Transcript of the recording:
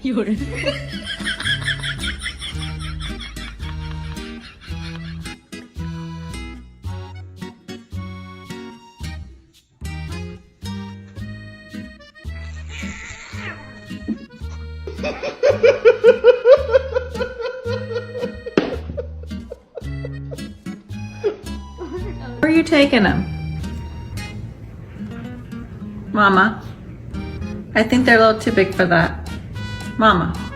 Where are you taking them? Mama, I think they're a little too big for that. Mama.